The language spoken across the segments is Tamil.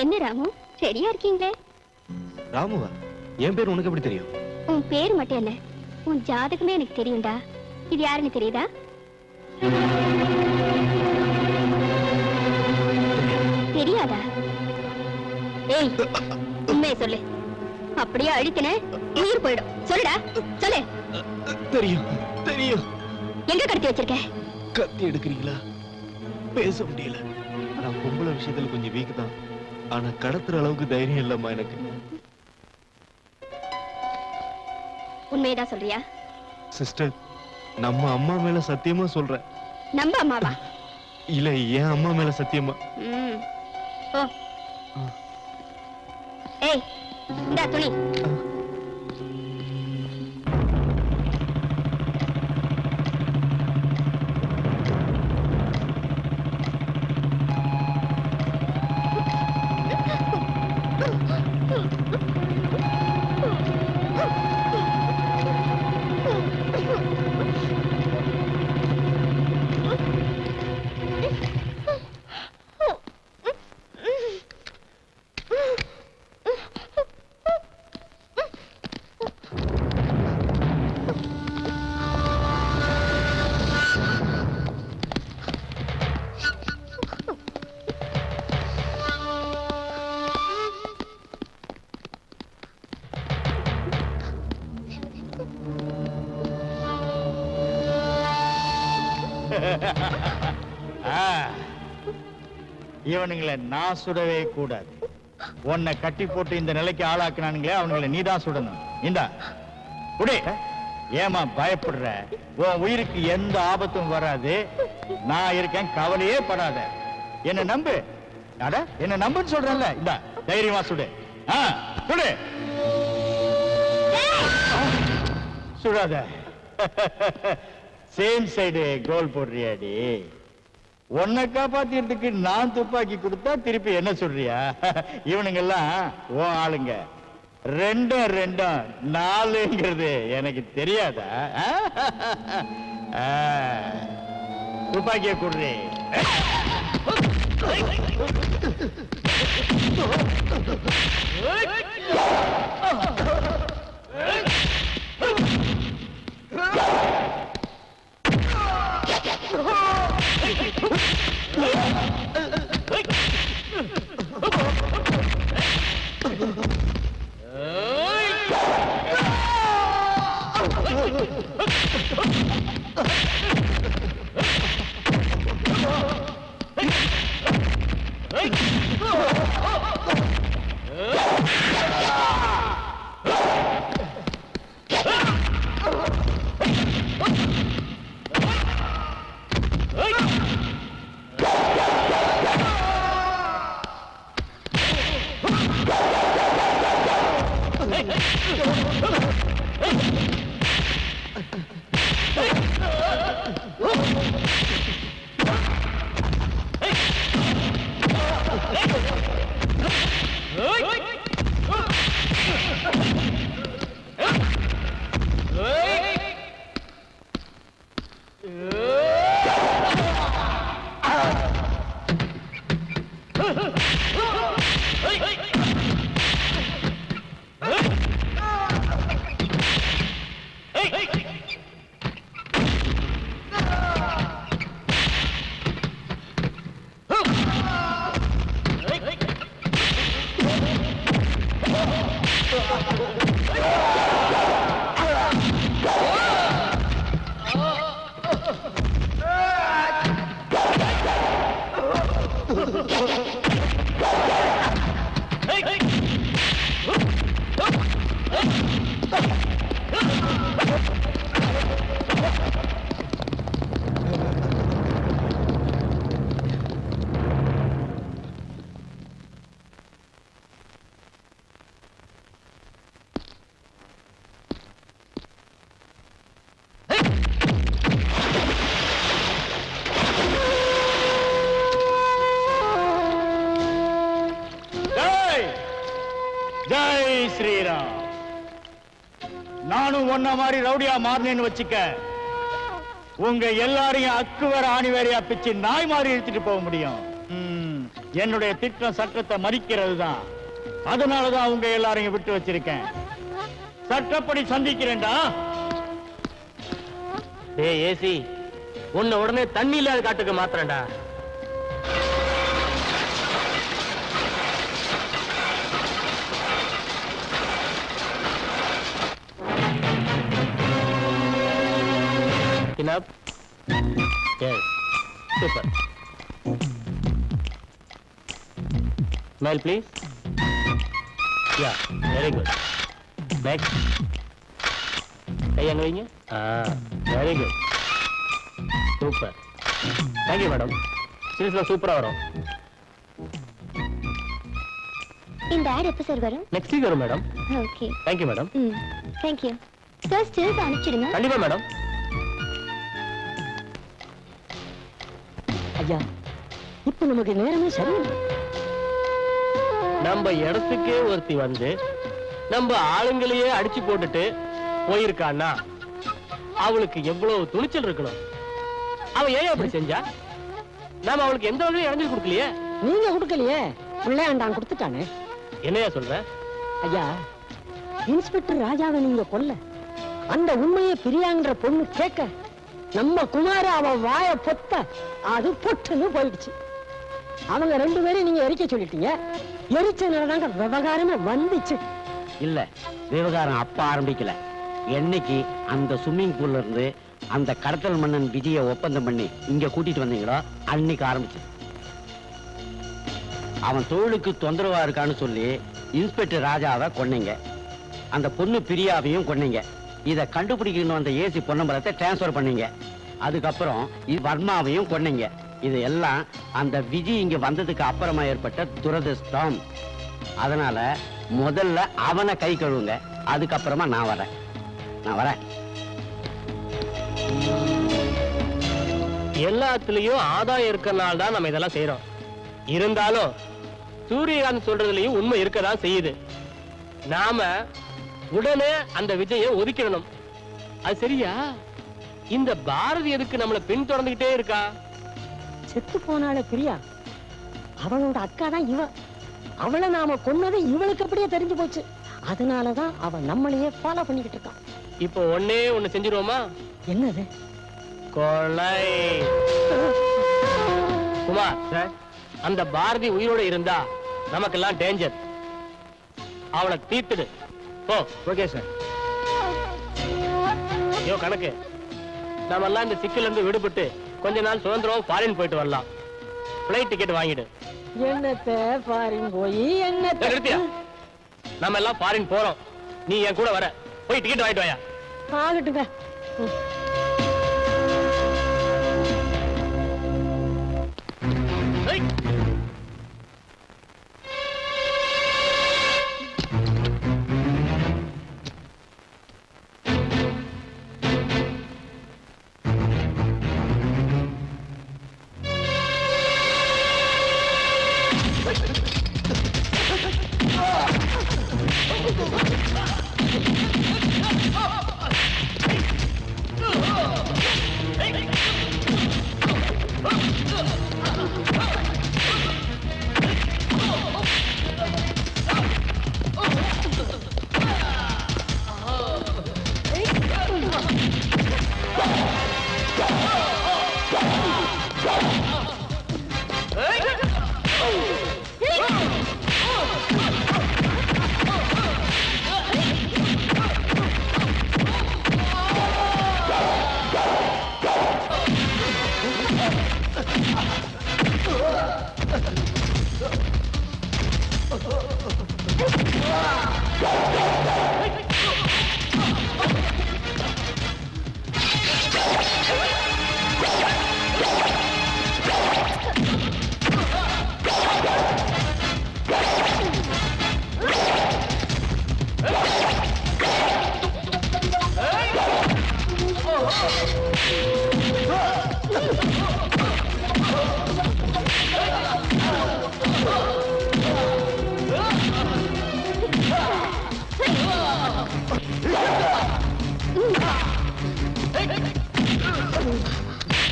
என்ன ராமு, ரெடியா இருக்கீங்களே? ராமுவா? என் பேர் உனக்கு எப்படி தெரியும்? உன் பேர் மட்டும் இல்ல, உன் ஜாதகமே எனக்கு தெரியும்டா. இது யாருன்னு தெரியுதா? தெரியாதா? ஏய், உண்மையை சொல்லு. அப்படியே அழுத்தின உயிர் போயிடும். சொல்லுடா, சொல்லு. தெரியும் தெரியும். எங்க கடத்தி வச்சிருக்க? கத்தி எடுக்கிறீங்களா? பேச முடியல. நான் பொம்பளை விஷயத்துல கொஞ்சம் வீக் தான். ஆனா கடத்துற அளவுக்கு தைரியம் இல்லம்மா எனக்கு. உண்மையதான் சொல்றியா? சிஸ்டர், நம்ம அம்மா மேல சத்தியமா சொல்றேன். நம்ம அம்மாவா? இல்ல, என் அம்மா மேல சத்தியமா. ஓ. ஏய், இந்தா துணி. இவனுங்களை நான் சுடவே கூடாது. உன்னை கட்டி போட்டு இந்த நிலைக்கு ஆளாக்குனானுங்களே, அவனுங்களை நீதான் சுடணும். இந்தா குடி. ஏமா பயப்படுற? உன் உயிருக்கு எந்த ஆபத்தும் வராது. நான் இருக்கேன், கவலையே படாத. என்ன நம்பு. அட, என்ன நம்புன்னு சொல்றேன்ல. இந்தா தைரியமா சுடு. சுடு. சுடாத. சேம் சைடு கோல் போடுறியாடி? உன்னை காப்பாத்திறதுக்கு நான் துப்பாக்கி கொடுத்தா திருப்பி என்ன சொல்றியா? இவனுங்கெல்லாம் ஓ ஆளுங்க. ரெண்டும் ரெண்டும் நாலுங்கிறது எனக்கு தெரியாதா? துப்பாக்கிய கொடுறே. ஜெய் ஸ்ரீராம். நானும் ஒன்ன மாதிரி ரவுடியா மாறினேன்னு வச்சுக்க, உங்க எல்லாரையும் அக்கு வேற ஆணி வேறையா பிச்சு நாய் மாதிரி இழுத்துட்டு போக முடியும். என்னுடைய திட்டம் சட்டத்தை மதிக்கிறது தான். அதனாலதான் அவங்க எல்லாரையும் விட்டு வச்சிருக்கேன். சட்டப்படி சந்திக்கிறேன்டா. டேய் ஏசி, உன்னை உடனே தண்ணி இல்லாத காட்டுக்கு மாத்திரண்டா. Enough? Yes. Super. Smile, please. Yeah, very good. Next. கை அங்க வைங்க. Very good. Super. Thank you, madam. சீரியஸ்லாம் சூப்பரா வரும். இந்த ஆட் எப்ப சார் வரும்? நெக்ஸ்ட் வீக் வரும் madam. Okay. Thank you, madam. Thank you sir. Stills அனுப்பிச்சிடுங்க. கண்டிப்பா மேடம். ஐயா, இப்ப நமக்கு நேரமே சரியில்லை. நம்ம இடத்துக்கே ஒருத்தி வந்து நம்ம ஆளுங்களையே அடிச்சு போட்டுட்டு போயிருக்கான்னா அவளுக்கு எவ்வளவு துணிச்சல் இருக்கணும். அவ ஏன் அப்படி செஞ்சா? நாம அவளுக்கு எந்த வகையும் இறங்கி கொடுக்கலையே. நீங்க கொடுக்கலையே, பிள்ளையாண்டான் கொடுத்துட்டானே. என்னையா சொல்ற? ஐயா, இன்ஸ்பெக்டர் ராஜாவை நீங்க கொல்ல, அந்த உண்மையை பிரியாங்கிற பொண்ணு கேட்க, நம்ம குமார அவ வாய பொத்த அது பொட்டுன்னு போயிடுச்சு. அவங்க 2 பேரையும் நீங்க எரிக்க சொல்லிட்டீங்க. எரிச்சனாலதாங்க விவகாரமே வந்துச்சு. இல்ல, விவகாரம் அப்ப ஆரம்பிக்கல. என்னைக்கு அந்த ஸ்விம்மிங் பூல்ல இருந்து அந்த கடத்தல் மன்னன் விஜய ஒப்பந்தம் பண்ணி இங்க கூட்டிட்டு வந்தீங்களோ அன்னைக்கு ஆரம்பிச்சு. அவன் தொழிலுக்கு தொந்தரவா இருக்கான்னு சொல்லி இன்ஸ்பெக்டர் ராஜாவை கொன்னீங்க. அந்த பொண்ணு பிரியாவையும் கொன்னீங்க. இத கண்டுபிடிக்கணும் அந்த ஏசி பொன்னம்பலத்தை டிரான்ஸ்பர் பண்ணீங்க. அதுக்கப்புறம் வர்மாவையும் கொன்னீங்க. இது எல்லாம் அந்த விஜி இங்க வந்ததுக்கு அப்புறமா ஏற்பட்ட துரதிர்ஷ்டம். அதனால முதல்ல அவனை கை கழுவுங்க, அதுக்கப்புறமா நான் வரேன். எல்லாத்துலயும் ஆதாயம் இருக்கனால தான் நம்ம இதெல்லாம் செய்யறோம். இருந்தாலும் சூரியகாந்த் சொல்றதுலயும் உண்மை இருக்கதான் செய்யுது. நாம உடனே அந்த விஜயை ஒதுக்கிடணும். அது சரியா? இந்த பாரதி எதுக்கு நம்மள பின் தொடர்ந்துகிட்டே இருக்கா? செத்து போனால பிரியா, அவளோட அக்கா தான் இவ. அவளை நாம கொன்னது இவளுக்கு அப்படியே தெரிஞ்சு போச்சு. அதனாலதான் அவ நம்மளையே ஃபாலோ பண்ணிக்கிட்டு இருக்கான். இப்போ ஒண்ணே ஒண்ணு செஞ்சிருவோமா? என்னது? கொலை. குமார் சார், அந்த பாரதி உயிரோட இருந்தா நமக்கெல்லாம் டேஞ்சர். அவளை தீர்த்துடு. ஓ ஓகே சார். யோ கணக்கு, நாம எல்லாம் இந்த சிக்கல்ல இருந்து விடுபட்டு கொஞ்ச நாள் சுதந்திரம் ஃபாரின் போயிட்டு வரலாம். பிளைட் டிக்கெட் வாங்கிடு. என்னத்தை ஃபாரின் போய் என்னத்தை? நிறுத்தியா? நம்ம எல்லாம் ஃபாரின் போறோம். நீ என் கூட வர. போய் டிக்கெட் வாங்கிட்டு வாயா. ஆகட்டுங்க.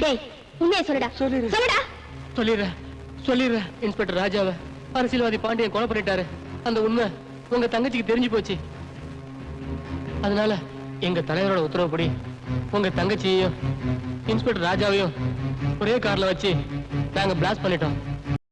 டேய், உண்மையை சொல்லுடா. சொல்லுடா. சொல்லிடுறேன் சொல்லிடுறேன் இன்ஸ்பெக்டர் ராஜாவை அரசியல்வாதி பாண்டியன் கொலை பண்ணிட்டாரு. அந்த உண்மை உங்க தங்கச்சிக்கு தெரிஞ்சு போச்சு. அதனால எங்க தலைவரோட உத்தரவுப்படி உங்க தங்கச்சியையும் இன்ஸ்பெக்டர் ராஜாவையும் ஒரே கார்ல வச்சு நாங்க பிளாஸ்ட் பண்ணிட்டோம்.